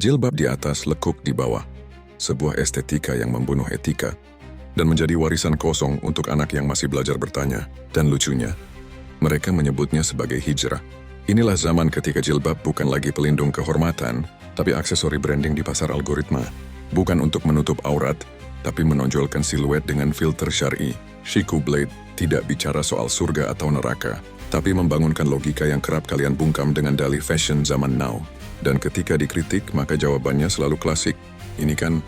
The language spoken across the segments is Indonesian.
Jilbab di atas, lekuk di bawah. Sebuah estetika yang membunuh etika dan menjadi warisan kosong untuk anak yang masih belajar bertanya. Dan lucunya, mereka menyebutnya sebagai hijrah. Inilah zaman ketika jilbab bukan lagi pelindung kehormatan, tapi aksesori branding di pasar algoritma. Bukan untuk menutup aurat, tapi menonjolkan siluet dengan filter syar'i. Shiku Blade tidak bicara soal surga atau neraka, tapi membangunkan logika yang kerap kalian bungkam dengan dalih fashion zaman now. Dan ketika dikritik, maka jawabannya selalu klasik. Ini kan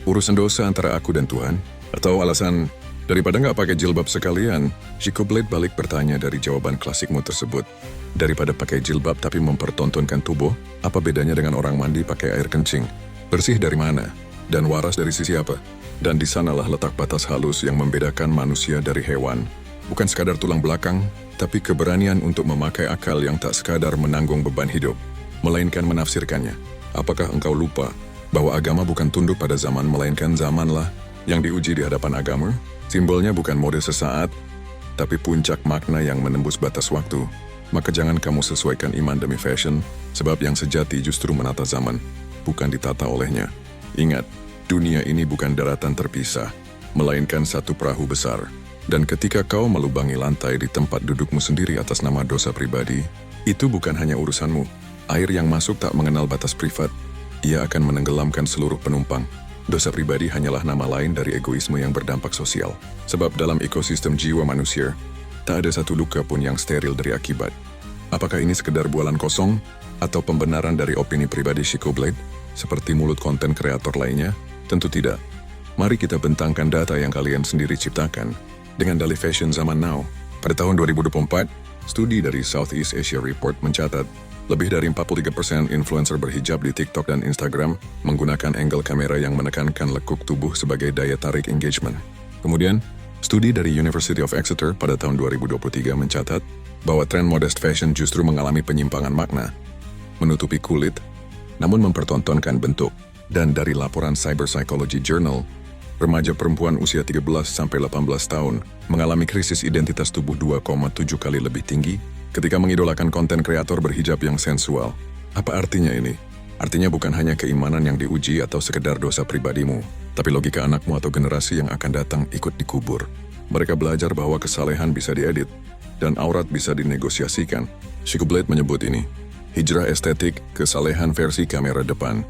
urusan dosa antara aku dan Tuhan? Atau alasan, daripada nggak pakai jilbab sekalian, Shiku Blade balik bertanya dari jawaban klasikmu tersebut. Daripada pakai jilbab tapi mempertontonkan tubuh, apa bedanya dengan orang mandi pakai air kencing? Bersih dari mana? Dan waras dari sisi apa? Dan di sanalah letak batas halus yang membedakan manusia dari hewan. Bukan sekadar tulang belakang, tapi keberanian untuk memakai akal yang tak sekadar menanggung beban hidup, melainkan menafsirkannya. Apakah engkau lupa bahwa agama bukan tunduk pada zaman, melainkan zamanlah yang diuji di hadapan agama? Simbolnya bukan mode sesaat, tapi puncak makna yang menembus batas waktu. Maka jangan kamu sesuaikan iman demi fashion, sebab yang sejati justru menata zaman, bukan ditata olehnya. Ingat, dunia ini bukan daratan terpisah, melainkan satu perahu besar. Dan ketika kau melubangi lantai di tempat dudukmu sendiri atas nama dosa pribadi, itu bukan hanya urusanmu. Air yang masuk tak mengenal batas privat. Ia akan menenggelamkan seluruh penumpang. Dosa pribadi hanyalah nama lain dari egoisme yang berdampak sosial. Sebab dalam ekosistem jiwa manusia, tak ada satu luka pun yang steril dari akibat. Apakah ini sekedar bualan kosong, atau pembenaran dari opini pribadi Shiku Blade, seperti mulut konten kreator lainnya? Tentu tidak. Mari kita bentangkan data yang kalian sendiri ciptakan dengan dalih fashion zaman now. Pada tahun 2024, studi dari Southeast Asia Report mencatat lebih dari 43% influencer berhijab di TikTok dan Instagram menggunakan angle kamera yang menekankan lekuk tubuh sebagai daya tarik engagement. Kemudian, studi dari University of Exeter pada tahun 2023 mencatat bahwa tren modest fashion justru mengalami penyimpangan makna, menutupi kulit, namun mempertontonkan bentuk. Dan dari laporan Cyber Psychology Journal, remaja perempuan usia 13-18 tahun mengalami krisis identitas tubuh 2,7 kali lebih tinggi ketika mengidolakan konten kreator berhijab yang sensual. Apa artinya ini? Artinya bukan hanya keimanan yang diuji atau sekedar dosa pribadimu, tapi logika anakmu atau generasi yang akan datang ikut dikubur. Mereka belajar bahwa kesalehan bisa diedit dan aurat bisa dinegosiasikan. Shiku Blade menyebut ini hijrah estetik kesalehan versi kamera depan.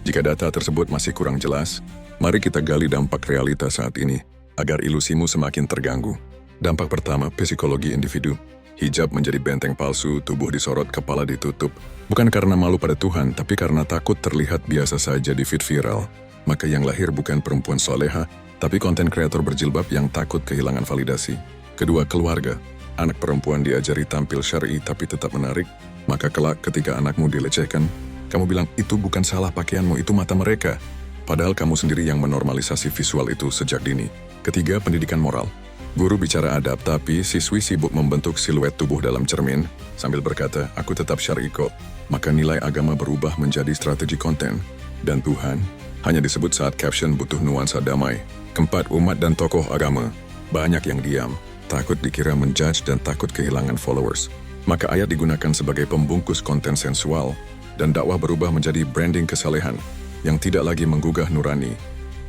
Jika data tersebut masih kurang jelas, mari kita gali dampak realita saat ini agar ilusimu semakin terganggu. Dampak pertama, psikologi individu. Hijab menjadi benteng palsu, tubuh disorot, kepala ditutup. Bukan karena malu pada Tuhan, tapi karena takut terlihat biasa saja di feed viral. Maka yang lahir bukan perempuan soleha, tapi konten kreator berjilbab yang takut kehilangan validasi. Kedua, keluarga. Anak perempuan diajari tampil syar'i tapi tetap menarik. Maka kelak ketika anakmu dilecehkan, kamu bilang, itu bukan salah pakaianmu, itu mata mereka. Padahal kamu sendiri yang menormalisasi visual itu sejak dini. Ketiga, pendidikan moral. Guru bicara adab, tapi siswi sibuk membentuk siluet tubuh dalam cermin, sambil berkata, aku tetap syar'i kok. Maka nilai agama berubah menjadi strategi konten. Dan Tuhan hanya disebut saat caption butuh nuansa damai. Keempat, umat dan tokoh agama. Banyak yang diam, takut dikira menjudge dan takut kehilangan followers. Maka ayat digunakan sebagai pembungkus konten sensual, dan dakwah berubah menjadi branding kesalehan yang tidak lagi menggugah nurani,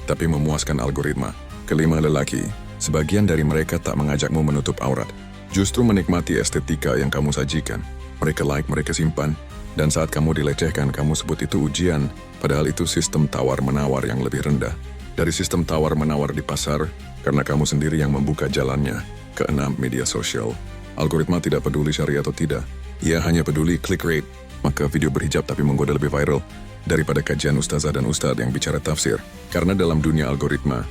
tapi memuaskan algoritma. Kelima, lelaki. Sebagian dari mereka tak mengajakmu menutup aurat, justru menikmati estetika yang kamu sajikan. Mereka like, mereka simpan, dan saat kamu dilecehkan, kamu sebut itu ujian, padahal itu sistem tawar-menawar yang lebih rendah. Dari sistem tawar-menawar di pasar, karena kamu sendiri yang membuka jalannya. Keenam, media sosial. Algoritma tidak peduli syariah atau tidak, ia hanya peduli click rate. Maka video berhijab tapi menggoda lebih viral daripada kajian ustazah dan ustadz yang bicara tafsir. Karena dalam dunia algoritma,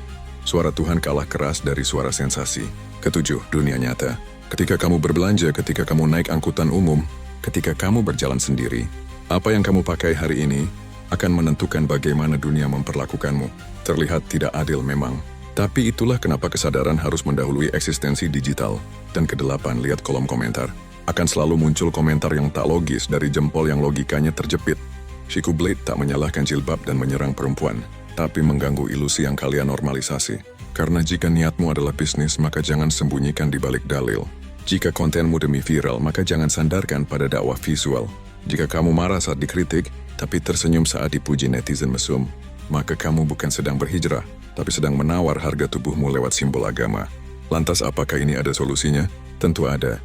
suara Tuhan kalah keras dari suara sensasi. Ketujuh, dunia nyata. Ketika kamu berbelanja, ketika kamu naik angkutan umum, ketika kamu berjalan sendiri, apa yang kamu pakai hari ini akan menentukan bagaimana dunia memperlakukanmu. Terlihat tidak adil memang. Tapi itulah kenapa kesadaran harus mendahului eksistensi digital. Dan kedelapan, lihat kolom komentar. Akan selalu muncul komentar yang tak logis dari jempol yang logikanya terjepit. Shiku Blade tak menyalahkan jilbab dan menyerang perempuan, tapi mengganggu ilusi yang kalian normalisasi. Karena jika niatmu adalah bisnis, maka jangan sembunyikan di balik dalil. Jika kontenmu demi viral, maka jangan sandarkan pada dakwah visual. Jika kamu marah saat dikritik, tapi tersenyum saat dipuji netizen mesum, maka kamu bukan sedang berhijrah, tapi sedang menawar harga tubuhmu lewat simbol agama. Lantas apakah ini ada solusinya? Tentu ada.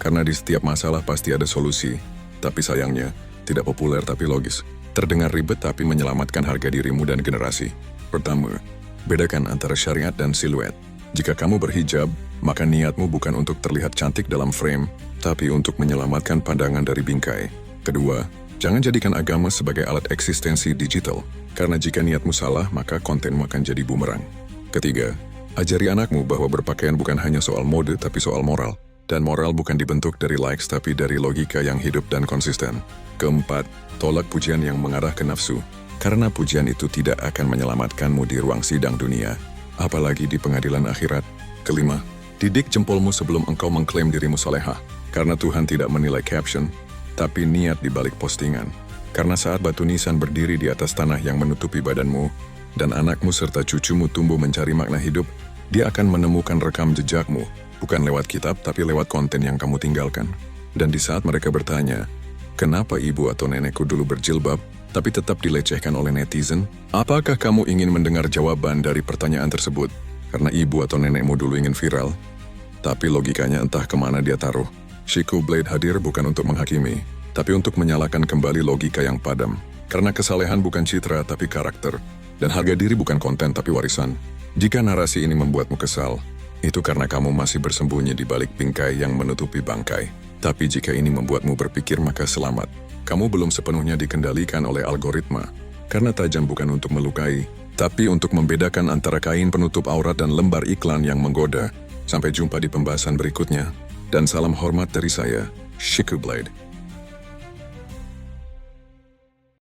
Karena di setiap masalah pasti ada solusi, tapi sayangnya tidak populer tapi logis. Terdengar ribet tapi menyelamatkan harga dirimu dan generasi. Pertama, bedakan antara syariat dan siluet. Jika kamu berhijab, maka niatmu bukan untuk terlihat cantik dalam frame, tapi untuk menyelamatkan pandangan dari bingkai. Kedua, jangan jadikan agama sebagai alat eksistensi digital, karena jika niatmu salah, maka kontenmu akan jadi bumerang. Ketiga, ajari anakmu bahwa berpakaian bukan hanya soal mode, tapi soal moral. Dan moral bukan dibentuk dari likes, tapi dari logika yang hidup dan konsisten. Keempat, tolak pujian yang mengarah ke nafsu, karena pujian itu tidak akan menyelamatkanmu di ruang sidang dunia, apalagi di pengadilan akhirat. Kelima, didik jempolmu sebelum engkau mengklaim dirimu salehah, karena Tuhan tidak menilai caption, tapi niat di balik postingan. Karena saat batu nisan berdiri di atas tanah yang menutupi badanmu, dan anakmu serta cucumu tumbuh mencari makna hidup, dia akan menemukan rekam jejakmu, bukan lewat kitab, tapi lewat konten yang kamu tinggalkan. Dan di saat mereka bertanya, kenapa ibu atau nenekku dulu berjilbab, tapi tetap dilecehkan oleh netizen? Apakah kamu ingin mendengar jawaban dari pertanyaan tersebut? Karena ibu atau nenekmu dulu ingin viral, tapi logikanya entah kemana dia taruh. Shiku Blade hadir bukan untuk menghakimi, tapi untuk menyalakan kembali logika yang padam. Karena kesalehan bukan citra, tapi karakter. Dan harga diri bukan konten, tapi warisan. Jika narasi ini membuatmu kesal, itu karena kamu masih bersembunyi di balik bingkai yang menutupi bangkai. Tapi jika ini membuatmu berpikir, maka selamat. Kamu belum sepenuhnya dikendalikan oleh algoritma. Karena tajam bukan untuk melukai, tapi untuk membedakan antara kain penutup aurat dan lembar iklan yang menggoda. Sampai jumpa di pembahasan berikutnya. Dan salam hormat dari saya, Shiku Blade.